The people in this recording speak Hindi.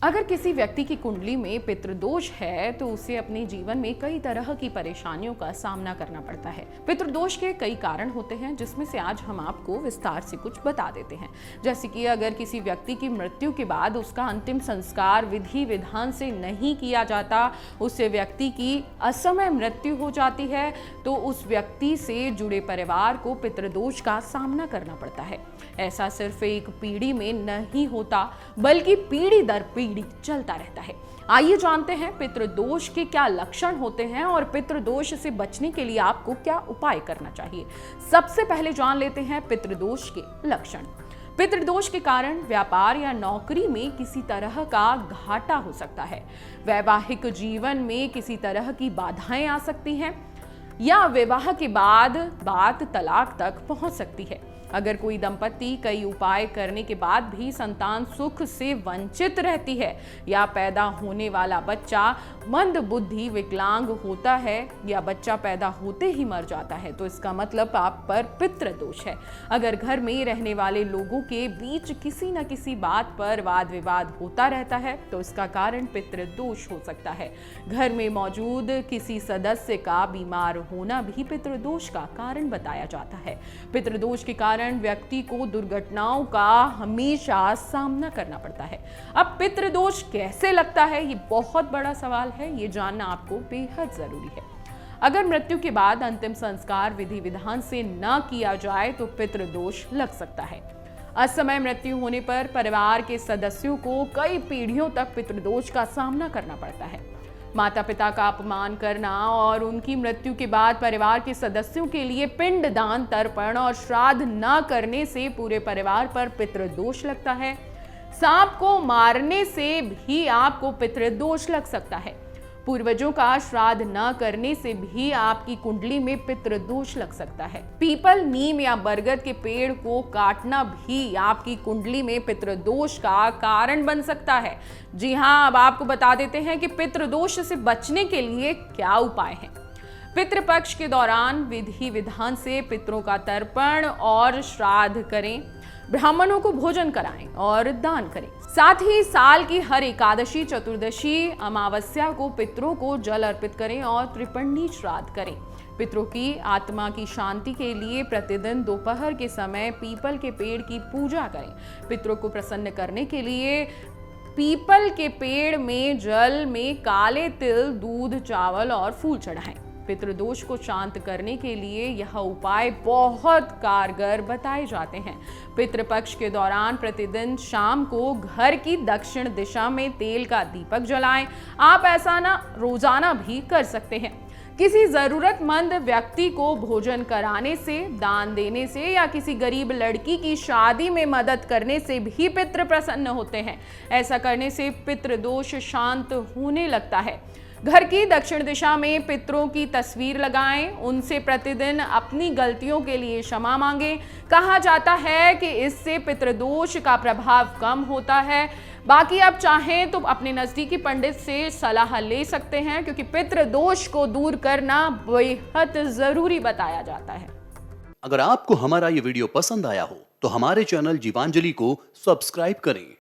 अगर किसी व्यक्ति की कुंडली में पितृदोष है तो उसे अपने जीवन में कई तरह की परेशानियों का सामना करना पड़ता है। पितृदोष के कई कारण होते हैं, जिसमें से आज हम आपको विस्तार से कुछ बता देते हैं। जैसे कि अगर किसी व्यक्ति की मृत्यु के बाद उसका अंतिम संस्कार विधि विधान से नहीं किया जाता, उससे व्यक्ति की असमय मृत्यु हो जाती है, तो उस व्यक्ति से जुड़े परिवार को पितृदोष का सामना करना पड़ता है। ऐसा सिर्फ एक पीढ़ी में नहीं होता, बल्कि पीढ़ी दर पीढ़ी चलता रहता है। आइए जानते हैं पितृदोष के क्या लक्षण होते हैं और पितृदोष से बचने के लिए आपको क्या उपाय करना चाहिए। सबसे पहले जान लेते हैं पितृदोष के लक्षण। पितृदोष के कारण व्यापार या नौकरी में किसी तरह का घाटा हो सकता है। वैवाहिक जीवन में किसी तरह की बाधाएं आ सकती हैं या विवाह के बाद बात तलाक तक पहुंच सकती है। अगर कोई दंपति कई उपाय करने के बाद भी संतान सुख से वंचित रहती है या पैदा होने वाला बच्चा मंद बुद्धि विकलांग होता है या बच्चा पैदा होते ही मर जाता है, तो इसका मतलब आप पर पितृदोष है। अगर घर में रहने वाले लोगों के बीच किसी न किसी बात पर वाद विवाद होता रहता है तो इसका कारण पितृदोष हो सकता है। घर में मौजूद किसी सदस्य का बीमार होना भी पितृदोष का कारण बताया जाता है। पितृदोष के कारण व्यक्ति को दुर्घटनाओं का हमेशा सामना करना पड़ता है। अब पितृदोष कैसे लगता है, ये बहुत बड़ा सवाल है, ये जानना आपको बेहद जरूरी है। अगर मृत्यु के बाद अंतिम संस्कार विधि विधान से न किया जाए तो पितृदोष लग सकता है। असमय मृत्यु होने पर परिवार के सदस्यों को कई पीढ़ियों तक पितृदोष का सामना करना पड़ता है। माता पिता का अपमान करना और उनकी मृत्यु के बाद परिवार के सदस्यों के लिए पिंडदान, तर्पण और श्राद्ध न करने से पूरे परिवार पर पितृदोष लगता है। सांप को मारने से भी आपको पितृदोष लग सकता है। पूर्वजों का श्राद्ध न करने से भी आपकी कुंडली में पितृदोष लग सकता है। पीपल, नीम या बरगद के पेड़ को काटना भी आपकी कुंडली में पितृदोष का कारण बन सकता है। जी हाँ, अब आपको बता देते हैं कि पितृदोष से बचने के लिए क्या उपाय हैं। पितृपक्ष के दौरान विधि विधान से पितरों का तर्पण और श्राद्ध करें, ब्राह्मणों को भोजन कराएं और दान करें। साथ ही साल की हर एकादशी, चतुर्दशी, अमावस्या को पितरों को जल अर्पित करें और त्रिपंडी श्राद्ध करें। पितरों की आत्मा की शांति के लिए प्रतिदिन दोपहर के समय पीपल के पेड़ की पूजा करें। पितरों को प्रसन्न करने के लिए पीपल के पेड़ में जल में काले तिल, दूध, चावल और फूल चढ़ाएं। पितृदोष को शांत करने के लिए यह उपाय बहुत कारगर बताए जाते हैं। पितृपक्ष के दौरान प्रतिदिन शाम को घर की दक्षिण दिशा में तेल का दीपक जलाएं। आप ऐसा रोजाना भी कर सकते हैं। किसी जरूरतमंद व्यक्ति को भोजन कराने से, दान देने से या किसी गरीब लड़की की शादी में मदद करने से भी पितृ प्रसन्न होते हैं। ऐसा करने से पितृदोष शांत होने लगता है। घर की दक्षिण दिशा में पितरों की तस्वीर लगाएं, उनसे प्रतिदिन अपनी गलतियों के लिए क्षमा मांगें। कहा जाता है कि इससे पितृदोष का प्रभाव कम होता है। बाकी आप चाहें तो अपने नजदीकी पंडित से सलाह ले सकते हैं, क्योंकि पितृदोष को दूर करना बेहद जरूरी बताया जाता है। अगर आपको हमारा ये वीडियो पसंद आया हो तो हमारे चैनल जीवांजलि को सब्सक्राइब करें